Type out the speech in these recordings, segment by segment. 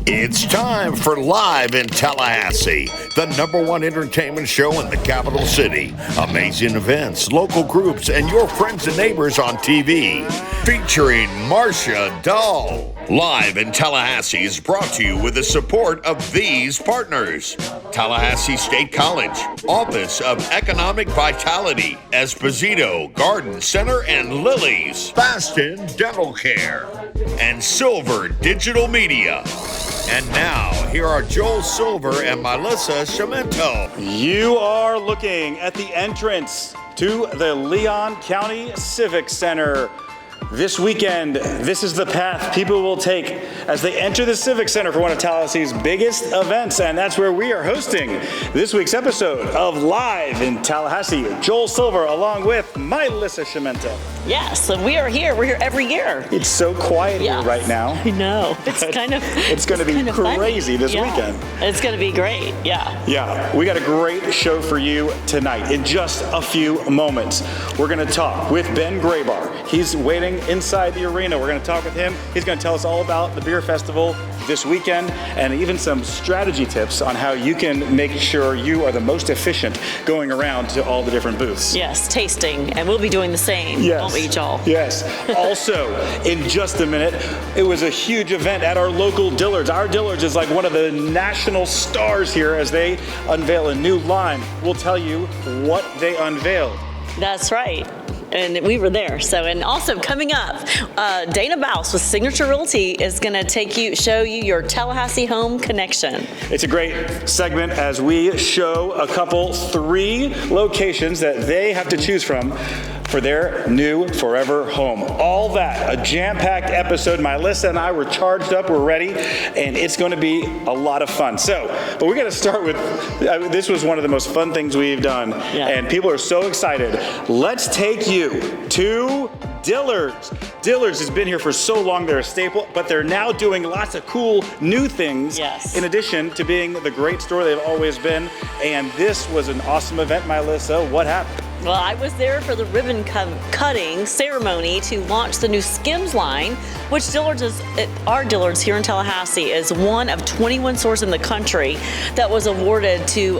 It's time for Live in Tallahassee, the #1 entertainment show in the capital city. Amazing events, local groups, and your friends and neighbors on TV. Featuring Marcia Dahl. Live in Tallahassee is brought to you with the support of these partners. Tallahassee State College, Office of Economic Vitality, Esposito Garden Center and Lily's, Baston Dental Care, and Silver Digital Media. And now, here are Joel Silver and Melissa Cimento. You are looking at the entrance to the Leon County Civic Center. This weekend, this is the path people will take as they enter the Civic Center for one of Tallahassee's biggest events, and that's where we are hosting this week's episode of Live in Tallahassee. Joel Silver along with Melissa Cimento. Yes, and we are here. We're here every year. It's so quiet here right now. I know. It's kind of it's going to be crazy this weekend. It's going to be great. Yeah. Yeah, we got a great show for you tonight. In just a few moments, we're going to talk with Ben Graybar. He's waiting inside the arena. We're going to talk with him. He's going to tell us all about the beer festival this weekend and even some strategy tips on how you can make sure you are the most efficient going around to all the different booths. Yes, tasting, and we'll be doing the same, won't we, Joel? Yes. Also, in just a minute, it was a huge event at our local Dillard's. Our Dillard's is like one of the national stars here as they unveil a new line. We'll tell you what they unveiled. That's right. And we were there. So, and also coming up, Dana Baus with Signature Realty is going to show you your Tallahassee home connection. It's a great segment as we show three locations that they have to choose from for their new forever home. All that, a jam-packed episode. Melissa and I were charged up, we're ready, and it's going to be a lot of fun. So, but we're going to start with, this was one of the most fun things we've done, and people are so excited. Let's take you to Dillard's. Dillard's has been here for so long, they're a staple, but they're now doing lots of cool new things in addition to being the great store they've always been. And this was an awesome event, Melissa. What happened? Well, I was there for the ribbon cutting ceremony to launch the new Skims line, which our Dillard's here in Tallahassee is one of 21 stores in the country that was awarded to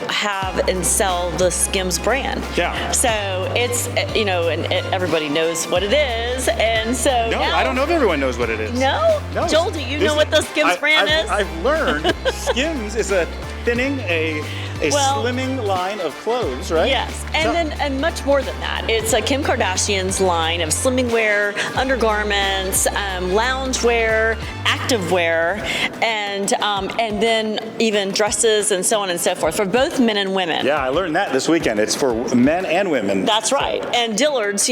have and sell the Skims brand. Yeah. So it's, and everybody knows what it is. And so No, I don't know if everyone knows what it is. No? Joel, do you know what the Skims brand is? I've learned Skims is a thinning, a slimming line of clothes, right? Yes, and much more than that. It's Kim Kardashian's line of slimming wear, undergarments, loungewear, activewear, and then even dresses and so on and so forth for both men and women. Yeah, I learned that this weekend. It's for men and women. That's right. And Dillard's,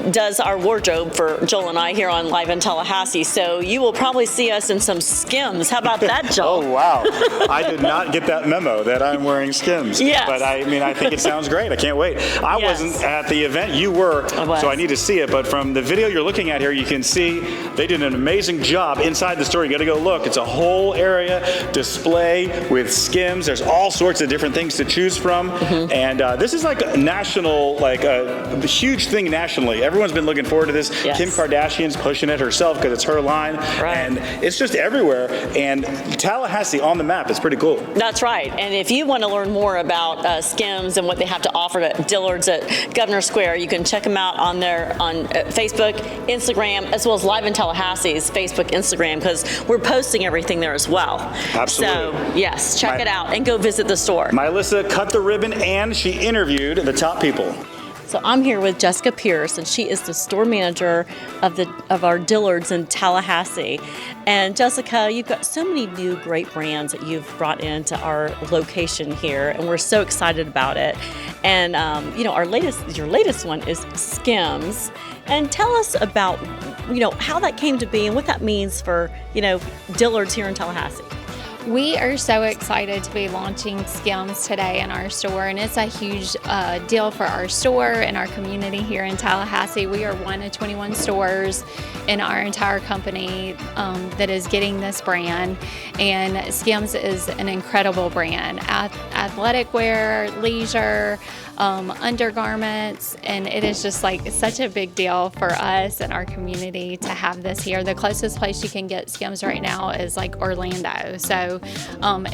does our wardrobe for Joel and I here on Live in Tallahassee. So you will probably see us in some Skims. How about that, Joel? Oh, wow. I did not get that memo that I'm wearing Skims. Yes. But I think it sounds great. I can't wait. I wasn't at the event. You were, so I need to see it. But from the video you're looking at here, you can see they did an amazing job inside the store. You got to go look. It's a whole area display with Skims. There's all sorts of different things to choose from. Mm-hmm. And this is like a national, a huge thing nationally. Everyone's been looking forward to this. Yes. Kim Kardashian's pushing it herself because it's her line. Right. And it's just everywhere. And Tallahassee on the map is pretty cool. That's right. And if you want to learn more about Skims and what they have to offer at Dillard's at Governor Square, you can check them out on Facebook, Instagram, as well as Live in Tallahassee's Facebook, Instagram, because we're posting everything there as well. Absolutely. So, yes, check it out and go visit the store. Melissa cut the ribbon and she interviewed the top people. So I'm here with Jessica Pierce, and she is the store manager of our Dillard's in Tallahassee. And Jessica, you've got so many new great brands that you've brought into our location here, and we're so excited about it. And your latest one is Skims. And tell us about how that came to be and what that means for Dillard's here in Tallahassee. We are so excited to be launching Skims today in our store, and it's a huge deal for our store and our community here in Tallahassee. We are one of 21 stores in our entire company that is getting this brand, and Skims is an incredible brand. Athletic wear, leisure, undergarments, and it is just like such a big deal for us and our community to have this here. The closest place you can get Skims right now is like Orlando, so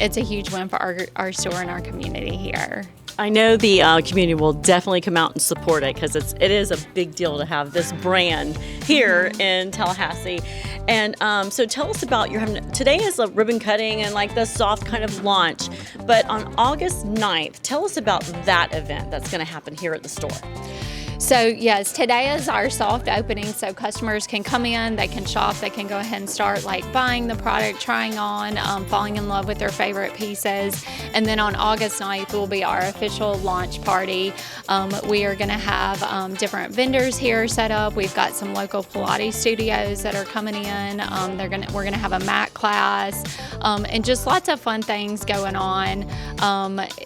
it's a huge win for our store and our community here. I know the community will definitely come out and support it because it is a big deal to have this brand here in Tallahassee. And so tell us about today is a ribbon cutting and like the soft kind of launch, but on August 9th, tell us about that event that's going to happen here at the store. So yes, today is our soft opening, so customers can come in, they can shop, they can go ahead and start like buying the product, trying on, falling in love with their favorite pieces. And then on August 9th will be our official launch party. We are going to have different vendors here set up. We've got some local Pilates studios that are coming in. We're gonna have a mat class and just lots of fun things going on.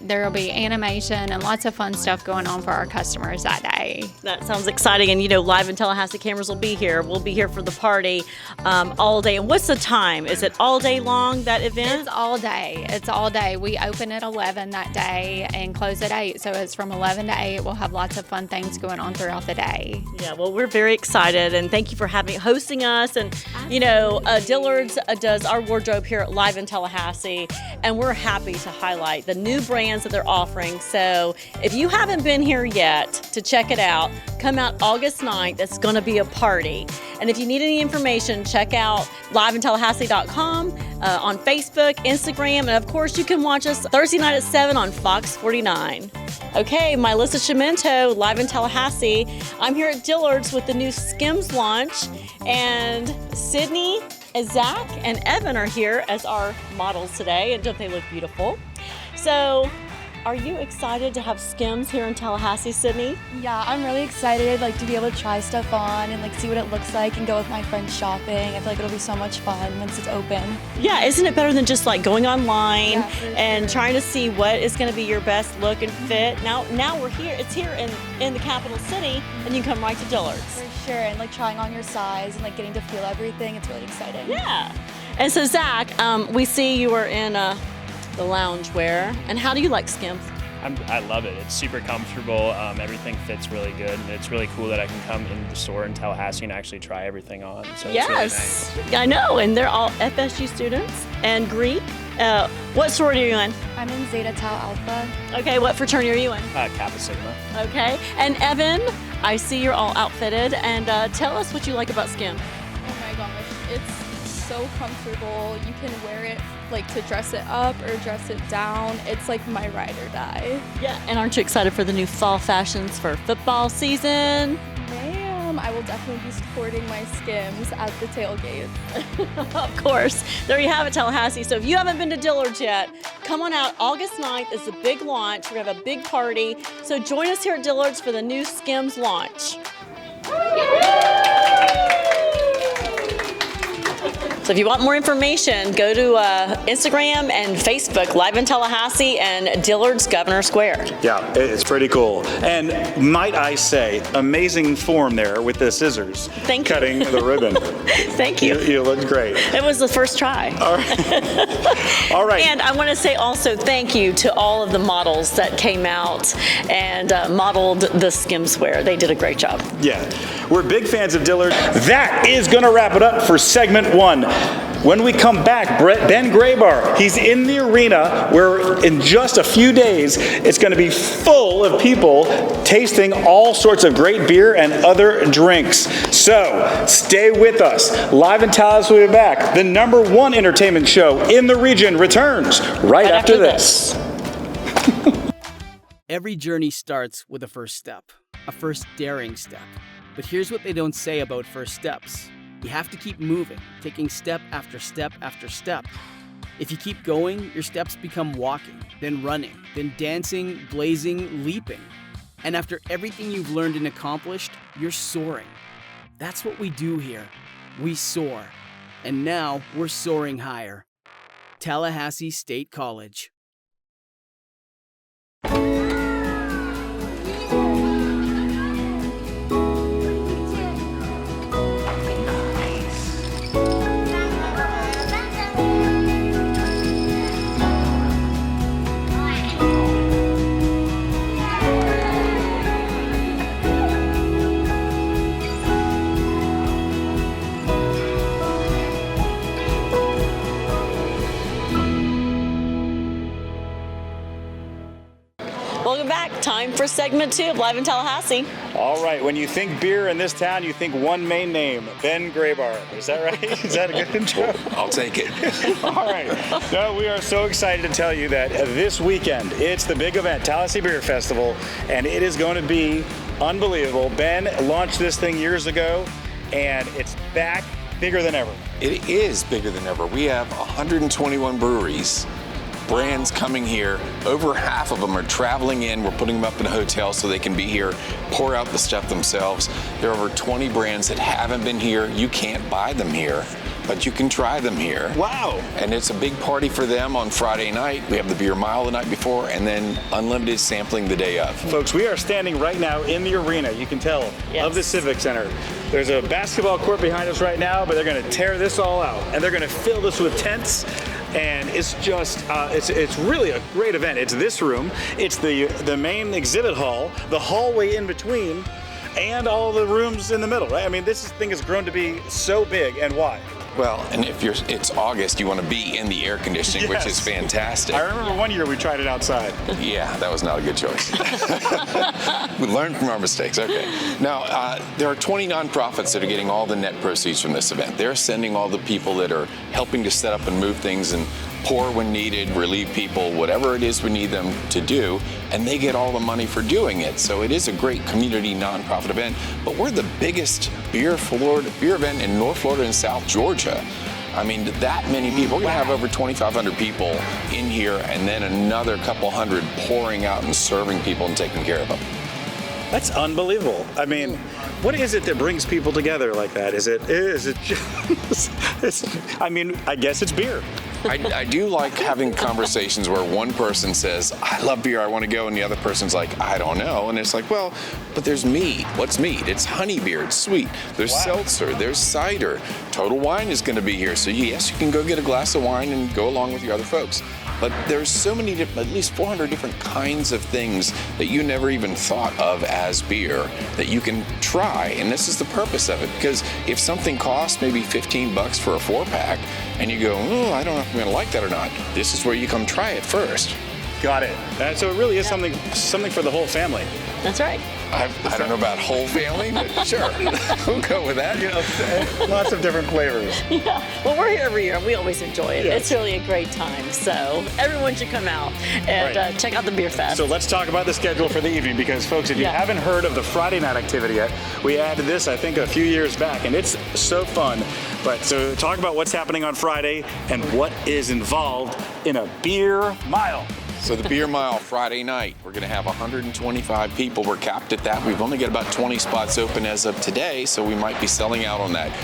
There will be animation and lots of fun stuff going on for our customers that day. That sounds exciting. And, Live in Tallahassee cameras will be here. We'll be here for the party all day. And what's the time? Is it all day long, that event? It's all day. It's all day. We open at 11 that day and close at 8. So it's from 11 to 8. We'll have lots of fun things going on throughout the day. Yeah, well, we're very excited. And thank you for hosting us. And, Dillard's does our wardrobe here at Live in Tallahassee. And we're happy to highlight the new brands that they're offering. So if you haven't been here yet to check it out, come out August 9th. It's going to be a party. And if you need any information, check out liveintallahassee.com on Facebook, Instagram, and of course you can watch us Thursday night at 7 on Fox 49. Okay, my Alyssa Shimento, Live in Tallahassee. I'm here at Dillard's with the new Skims launch, and Sydney, Zach, and Evan are here as our models today, and don't they look beautiful? So, are you excited to have Skims here in Tallahassee, Sydney? Yeah, I'm really excited to be able to try stuff on and see what it looks like and go with my friends shopping. I feel like it'll be so much fun once it's open. Yeah, isn't it better than just going online and sure. trying to see what is going to be your best look and fit? Now we're here. It's here in the capital city, and you can come right to Dillard's. For sure, and trying on your size and getting to feel everything. It's really exciting. Yeah. And so Zach, we see you are in the loungewear. And how do you like Skims? I love it. It's super comfortable. Everything fits really good. And it's really cool that I can come into the store in Tallahassee and actually try everything on. So Yes, it's really nice. I know. And they're all FSU students and Greek. What sorority are you in? I'm in Zeta Tau Alpha. Okay, what fraternity are you in? Kappa Sigma. Okay. And Evan, I see you're all outfitted. And tell us what you like about Skims. Oh my gosh, it's so comfortable. You can wear it to dress it up or dress it down. It's my ride or die. Yeah, and aren't you excited for the new fall fashions for football season? Ma'am, I will definitely be supporting my Skims at the tailgate. Of course. There you have it, Tallahassee. So if you haven't been to Dillard's yet, come on out. August 9th is the big launch. We're going to have a big party. So join us here at Dillard's for the new Skims launch. So if you want more information, go to Instagram and Facebook, Live in Tallahassee and Dillard's Governor Square. Yeah, it's pretty cool. And might I say, amazing form there with the scissors. Thank you. Cutting the ribbon. Thank you. You looked great. It was the first try. All right. All right. And I want to say also thank you to all of the models that came out and modeled the Skims wear. They did a great job. Yeah, we're big fans of Dillard. That is going to wrap it up for segment 1. When we come back, Ben Graybar, he's in the arena where in just a few days, it's going to be full of people tasting all sorts of great beer and other drinks. So stay with us. Live in Tallahassee will be back. The #1 entertainment show in the region returns right after this. Every journey starts with a first step, a first daring step. But here's what they don't say about first steps. You have to keep moving, taking step after step after step. If you keep going, your steps become walking, then running, then dancing, blazing, leaping. And after everything you've learned and accomplished, you're soaring. That's what we do here. We soar. And now we're soaring higher. Tallahassee State College. Welcome back. Time for segment 2 of Live in Tallahassee. All right, when you think beer in this town, you think one main name, Ben Graybar. Is that right? Is that a good intro? I'll take it. All right. No, we are so excited to tell you that this weekend, it's the big event, Tallahassee Beer Festival, and it is going to be unbelievable. Ben launched this thing years ago, and it's back bigger than ever. It is bigger than ever. We have 121 breweries, brands coming here. Over half of them are traveling in. We're putting them up in a hotel so they can be here, pour out the stuff themselves. There are over 20 brands that haven't been here. You can't buy them here, but you can try them here. Wow. And it's a big party for them on Friday night. We have the beer mile the night before, and then unlimited sampling the day of. Folks, we are standing right now in the arena, you can tell, of the Civic Center. There's a basketball court behind us right now, but they're going to tear this all out, and they're going to fill this with tents. And it's just, it's really a great event. It's this room, it's the main exhibit hall, the hallway in between, and all the rooms in the middle, right? I mean, this thing has grown to be so big, and why? Well, and if it's August, you want to be in the air conditioning, which is fantastic. I remember one year we tried it outside. Yeah, that was not a good choice. We learned from our mistakes. Okay. Now, there are 20 nonprofits that are getting all the net proceeds from this event. They're sending all the people that are helping to set up and move things and pour when needed, relieve people, whatever it is we need them to do, and they get all the money for doing it. So it is a great community nonprofit event, but we're the biggest beer event in North Florida and South Georgia. I mean, that many people. We're going to have over 2,500 people in here, and then another couple hundred pouring out and serving people and taking care of them. That's unbelievable. I mean, what is it that brings people together like that? Is it just, I mean, I guess it's beer. I do like having conversations where one person says, I love beer, I want to go, and the other person's like, I don't know. And it's like, well, but there's mead. What's mead? It's honey beer, it's sweet. There's seltzer, there's cider. Total Wine is going to be here. So yes, you can go get a glass of wine and go along with your other folks. But there's so many, at least 400 different kinds of things that you never even thought of as beer that you can try. And this is the purpose of it. Because if something costs maybe $15 for a 4-pack, and you go, oh, I don't know if I'm going to like that or not, this is where you come try it first. Got it. So it really is something for the whole family. That's right. I don't know about whole family, but sure. We'll go with that. You know, lots of different flavors. Yeah. Well, we're here every year, and we always enjoy it. Yes. It's really a great time. So everyone should come out and check out the Beer Fest. So let's talk about the schedule for the evening, because, folks, if you haven't heard of the Friday night activity yet, we added this, I think, a few years back, and it's so fun. But so talk about what's happening on Friday and what is involved in a beer mile. So the Beer Mile Friday night, we're going to have 125 people. We're capped at that. We've only got about 20 spots open as of today, so we might be selling out on that.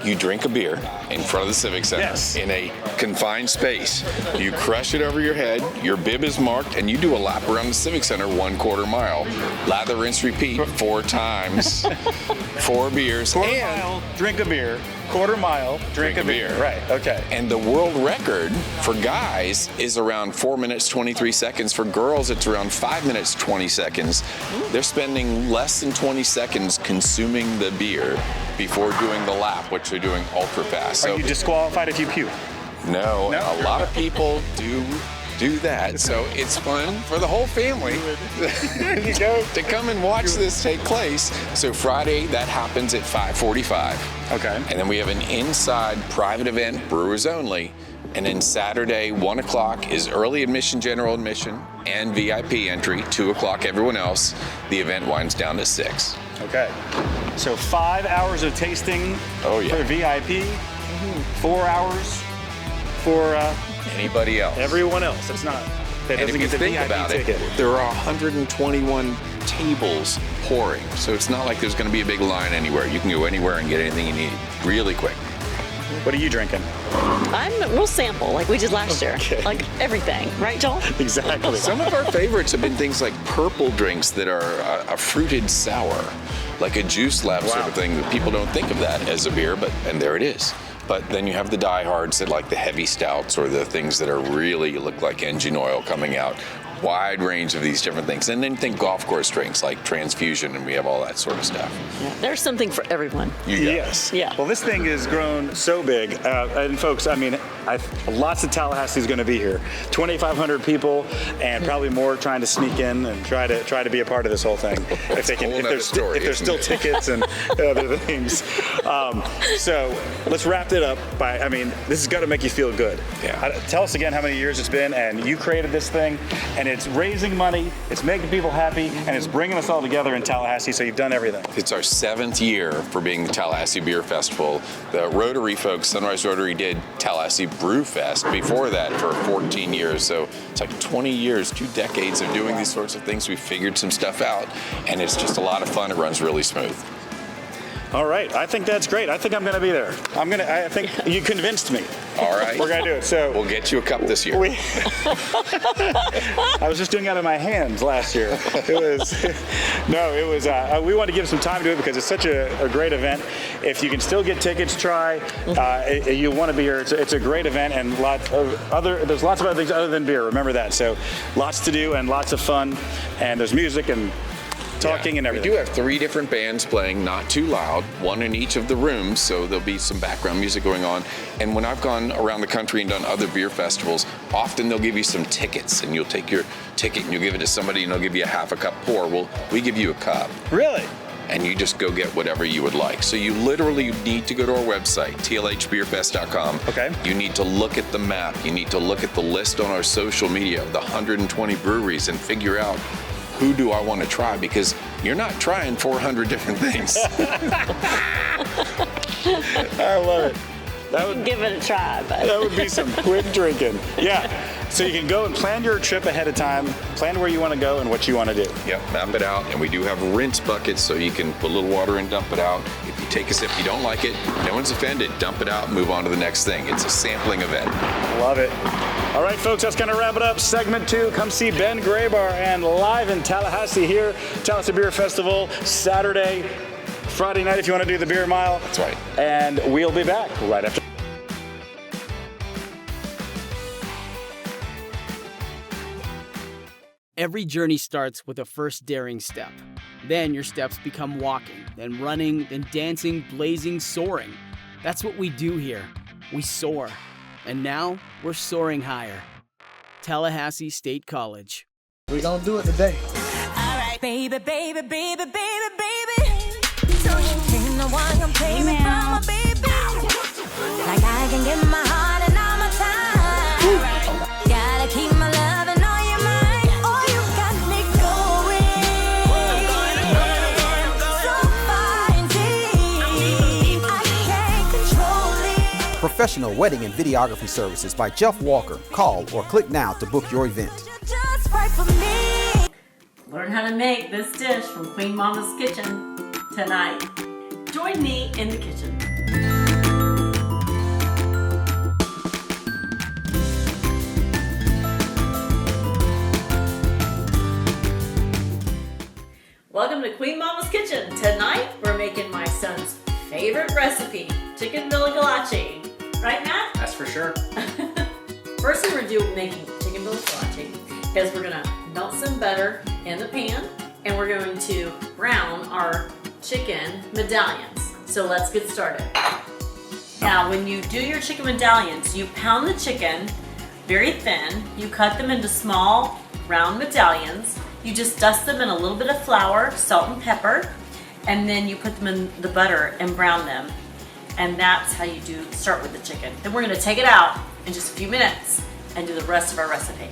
You drink a beer in front of the Civic Center in a confined space. You crush it over your head, your bib is marked, and you do a lap around the Civic Center 1/4 mile. Lather, rinse, repeat 4 times. 4 beers. Quarter mile, drink a beer. 1/4 mile, drink a beer. Right, okay. And the world record for guys is around 4 minutes, 23 seconds. For girls, it's around 5 minutes, 20 seconds. They're spending less than 20 seconds consuming the beer before doing the lap, which they're doing ultra fast. Are you disqualified if you puke? No, a lot of people do that, so it's fun for the whole family to come and watch this take place. So Friday, that happens at 5:45. Okay. And then we have an inside private event, brewers only. And then Saturday, 1 o'clock is early admission, general admission, and VIP entry. 2 o'clock, everyone else. The event winds down to 6. Okay. So 5 hours of tasting for VIP, 4 hours for anybody else. Everyone else. It's not. That doesn't get the VIP ticket. There are 121 tables pouring, so it's not like there's going to be a big line anywhere. You can go anywhere and get anything you need really quick. What are you drinking? We'll sample like we did last year. Okay. Like everything, right, Joel? Exactly. Some of our favorites have been things like purple drinks that are a fruited sour, like a juice lab sort of thing. That people don't think of that as a beer, and there it is. But then you have the diehards that like the heavy stouts or the things that are really look like engine oil coming out. Wide range of these different things. And then think golf course drinks like Transfusion, and we have all that sort of stuff. Yeah, there's something for everyone. Yes. Yeah. Well, this thing has grown so big. And folks, I mean, lots of Tallahassee is going to be here. 2,500 people and probably more trying to sneak in and try to be a part of this whole thing. If there's still tickets and other things. So let's wrap it up by, this is going to make you feel good. Yeah. Tell us again how many years it's been, and you created this thing, and it's raising money, it's making people happy, and it's bringing us all together in Tallahassee, so you've done everything. It's our 7th year for being the Tallahassee Beer Festival. The Rotary folks, Sunrise Rotary, did Tallahassee Brew Fest before that for 14 years. So it's like 20 years, 2 decades of doing these sorts of things. We figured some stuff out, and it's just a lot of fun. It runs really smooth. All right, I think that's great. I think I'm going to be there. I think you convinced me. All right. We're going to do it. So we'll get you a cup this year. I was just doing it out of my hands last year. We want to give some time to it because it's such a great event. If you can still get tickets, try. You want to be here. It's a great event, and there's lots of other things other than beer. Remember that. So lots to do and lots of fun, and there's music and talking and everything. We do have 3 different bands playing, not too loud, 1 in each of the rooms, so there'll be some background music going on. And when I've gone around the country and done other beer festivals, often they'll give you some tickets, and you'll take your ticket and you'll give it to somebody and they'll give you a half a cup pour. Well, we give you a cup. Really? And you just go get whatever you would like. So you literally need to go to our website, tlhbeerfest.com. Okay. You need to look at the map. You need to look at the list on our social media of the 120 breweries and figure out, who do I want to try? Because you're not trying 400 different things. I love it. Give it a try, but that would be some quick drinking. Yeah. So you can go and plan your trip ahead of time, plan where you want to go and what you want to do. Yep, map it out. And we do have rinse buckets so you can put a little water and dump it out. If you take a sip, you don't like it, no one's offended. Dump it out, move on to the next thing. It's a sampling event. Love it. All right, folks, that's going to wrap it up. Segment 2, come see Ben Graybar and live in Tallahassee here, Tallahassee Beer Festival, Saturday, Friday night if you want to do the beer mile. That's right. And we'll be back right after. Every journey starts with a first daring step. Then your steps become walking, then running, then dancing, blazing, soaring. That's what we do here. We soar. And now we're soaring higher. Tallahassee State College. We're gonna do it today. All right, baby, baby, baby, baby, baby. So you came the one I'm playing from my baby. Like I can get my heart and all my time. Gotta keep my love and all your mind. Oh, you got me going. So far and deep. I can't control it. Professional wedding and videography services by Jeff Walker. Call or click now to book your event. Just right for me. learn how to make this dish from Queen Mama's Kitchen tonight. Join me in the kitchen. Welcome to Queen Mama's Kitchen. Tonight, we're making my son's favorite recipe, chicken vilagalachi. Right, Matt? That's for sure. First thing we're doing making chicken vilagalachi is we're gonna melt some butter in the pan and we're going to brown our chicken medallions. So let's get started. Now, when you do your chicken medallions, you pound the chicken very thin. You cut them into small round medallions. You just dust them in a little bit of flour, salt and pepper, and then you put them in the butter and brown them. And that's how you start with the chicken. Then we're gonna take it out in just a few minutes and do the rest of our recipe.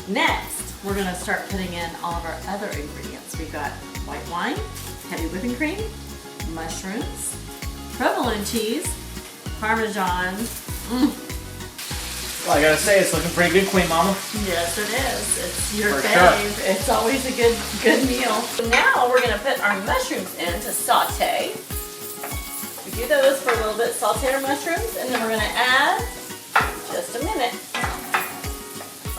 Next, we're gonna start putting in all of our other ingredients. We've got white wine, heavy whipping cream, mushrooms, provolone cheese, Parmesan. Well, I gotta say, it's looking pretty good, Queen Mama. Yes, it is. It's your For fave. sure. It's always a good meal. So now we're gonna put our mushrooms in to saute. We do those for a little bit, saute our mushrooms, and then we're gonna add, just a minute,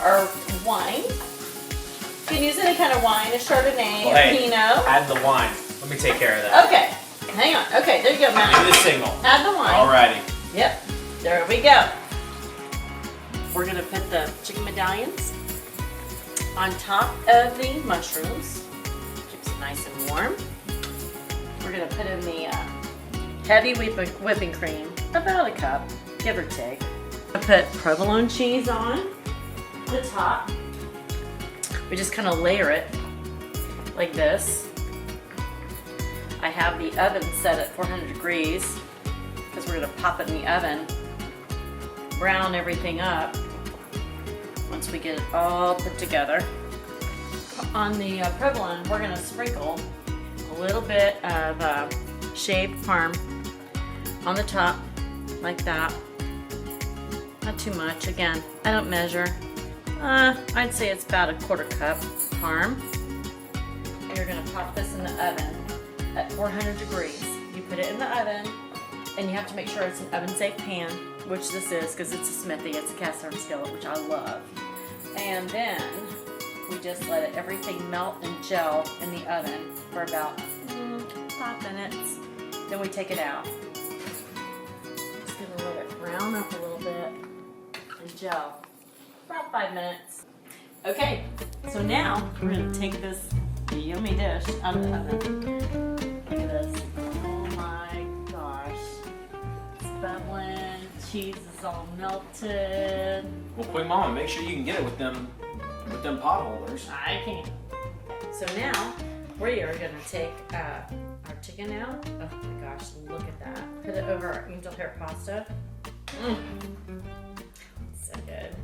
our wine. You can use any kind of wine, a Chardonnay, Well, a hey, Pinot. add the wine. Let me take care of that. Okay, hang on. Okay, there you go, Matt. Give me the signal. Add the wine. Alrighty. Yep, there we go. We're gonna put the chicken medallions on top of the mushrooms. Keeps it nice and warm. We're gonna put in the heavy whipping cream, about a cup, give or take. I put provolone cheese on the top. We just kind of layer it like this. I have the oven set at 400 degrees because we're gonna pop it in the oven, brown everything up once we get it all put together. On the provolone, we're gonna sprinkle a little bit of shaved parm on the top, like that. Not too much. Again, I don't measure. I'd say it's about a quarter cup parm. And you're gonna pop this in the oven at 400 degrees. You put it in the oven, and you have to make sure it's an oven-safe pan, which this is because it's a Smithy, it's a cast iron skillet, which I love. And then we just let everything melt and gel in the oven for about 5 minutes. Then we take it out. Just gonna let it brown up a little bit and gel. About 5 minutes. Okay, so now we're gonna take this yummy dish out of the oven. Look at this. Oh my gosh. It's bubbling, cheese is all melted. Well, Queen Mama, make sure you can get it with them pot holders. I can't. So now we are gonna take our chicken out. Oh my gosh, look at that. Put it over our angel hair pasta. So good.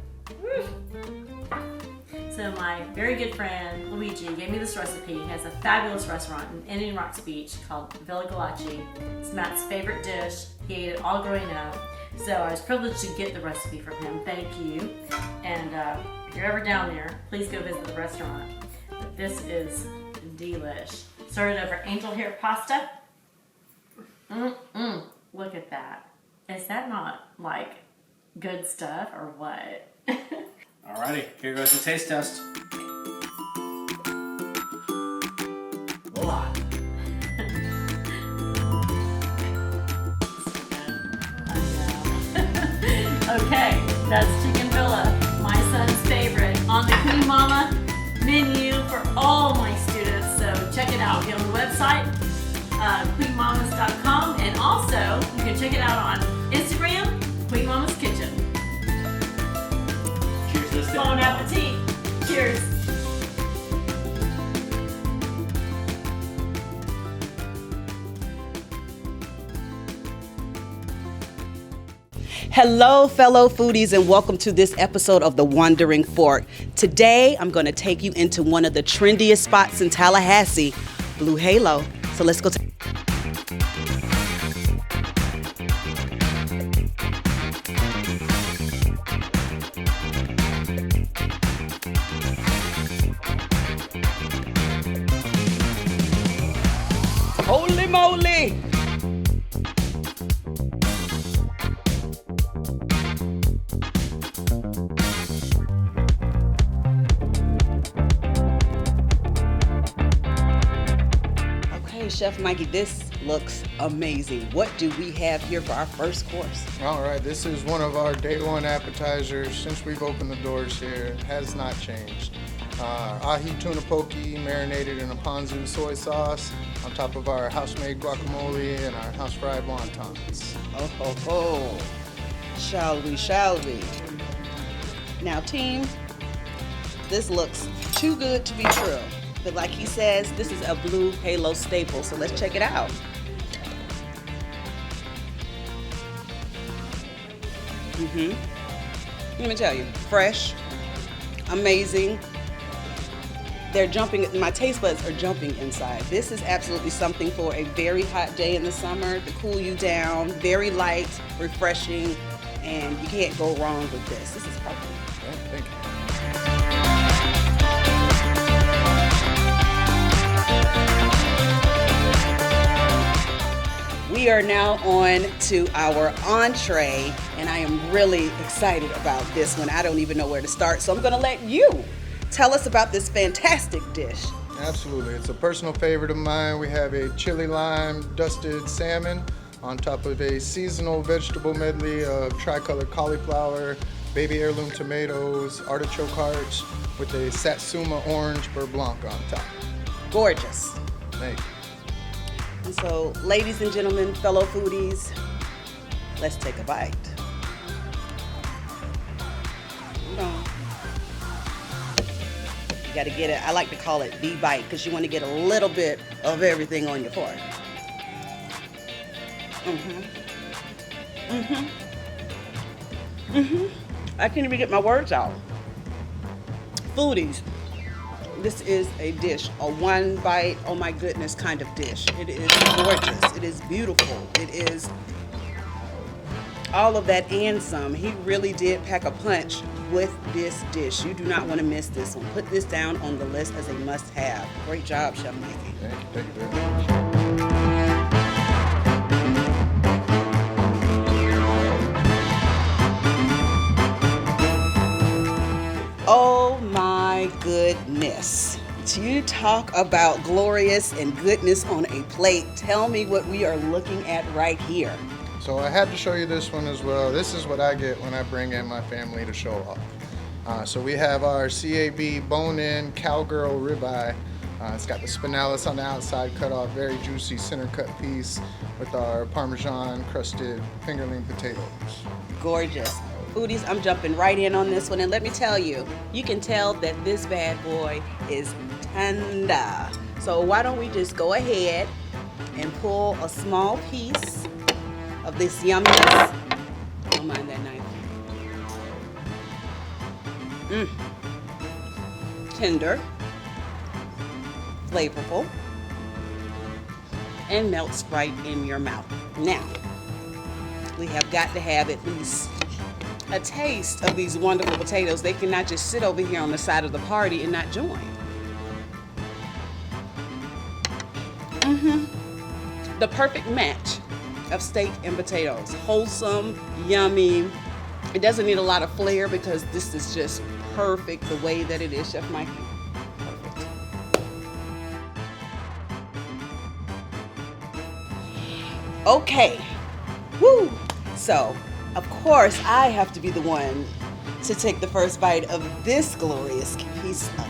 So my very good friend Luigi gave me this recipe. He has a fabulous restaurant in Indian Rocks Beach called Villa Galachi. It's Matt's favorite dish. He ate it all growing up. So I was privileged to get the recipe from him. Thank you. And if you're ever down there, please go visit the restaurant. But this is delish. Serve it over angel hair pasta. Look at that. Is that not like good stuff or what? Alrighty, here goes the taste test. Voila. Okay, that's Chicken Villa, my son's favorite, on the Queen Mama menu for all my students. So check it out. Get on the website, queenmamas.com, and also you can check it out on Instagram, Queen Mama's Kitchen. Cheers to this. Bon appetit. Cheers. Hello, fellow foodies, and welcome to this episode of The Wandering Fork. Today, I'm going to take you into one of the trendiest spots in Tallahassee, Blue Halo. So let's go. Holy moly! Chef Mikey, this looks amazing. What do we have here for our first course? All right, this is one of our day one appetizers. Since we've opened the doors here, it has not changed. Ahi tuna poke marinated in a ponzu soy sauce on top of our house-made guacamole and our house-fried wontons. Oh, ho, ho. Shall we, shall we? Now, team, this looks too good to be true. But like he says, this is a Blue Halo staple, so let's check it out. Let me tell you, fresh, amazing. They're jumping, my taste buds are jumping inside. This is absolutely something for a very hot day in the summer to cool you down, very light, refreshing, and you can't go wrong with this. This is perfect. Yeah, thank you. We are now on to our entree, and I am really excited about this one. I don't even know where to start, so I'm gonna let you tell us about this fantastic dish. Absolutely, it's a personal favorite of mine. We have a chili lime dusted salmon on top of a seasonal vegetable medley of tricolor cauliflower, baby heirloom tomatoes, artichoke hearts, with a Satsuma orange beurre blanc on top. Gorgeous. Thank you. And so, ladies and gentlemen, fellow foodies, let's take a bite. Hold on. You gotta get it, I like to call it the bite, because you want to get a little bit of everything on your fork. I can't even get my words out. Foodies, this is a dish, a one bite, oh my goodness kind of dish. It is gorgeous, it is beautiful, it is all of that and some. He really did pack a punch with this dish. You do not want to miss this one. Put this down on the list as a must-have. Great job, Chef Mikey. Thank you very much. Oh my goodness. You talk about glorious and goodness on a plate. Tell me what we are looking at right here. So I had to show you this one as well. This is what I get when I bring in my family to show off. So we have our CAB bone-in cowgirl ribeye. It's got the spinalis on the outside cut off, very juicy center cut piece with our Parmesan crusted fingerling potatoes. Gorgeous. Foodies, I'm jumping right in on this one, and let me tell you, you can tell that this bad boy is tender. So why don't we just go ahead and pull a small piece of this yumminess. Don't mind that knife. Tender, flavorful, and melts right in your mouth. Now, we have got to have at least a taste of these wonderful potatoes. They cannot just sit over here on the side of the party and not join. The perfect match of steak and potatoes. Wholesome, yummy. It doesn't need a lot of flair because this is just perfect the way that it is, Chef Mikey. Perfect. Okay. Woo! So, of course, I have to be the one to take the first bite of this glorious piece of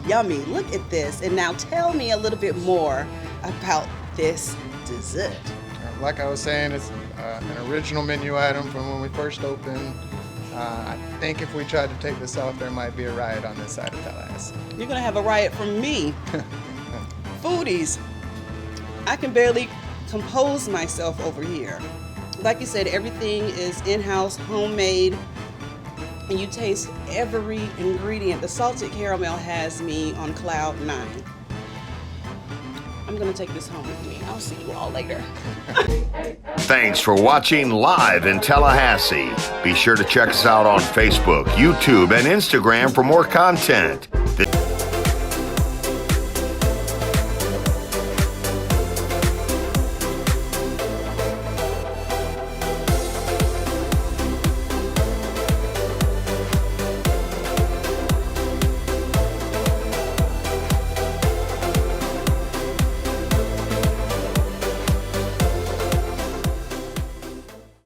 yummy. Look at this. And now tell me a little bit more about this dessert. Like I was saying, it's an original menu item from when we first opened. I think if we tried to take this off, there might be a riot on this side of Tallahassee. You're gonna have a riot from me. Foodies, I can barely compose myself over here. Like you said, everything is in-house, homemade, and you taste every ingredient. The salted caramel has me on cloud 9. I'm gonna take this home with me. I'll see you all later. Thanks for watching Live in Tallahassee. Be sure to check us out on Facebook, YouTube, and Instagram for more content.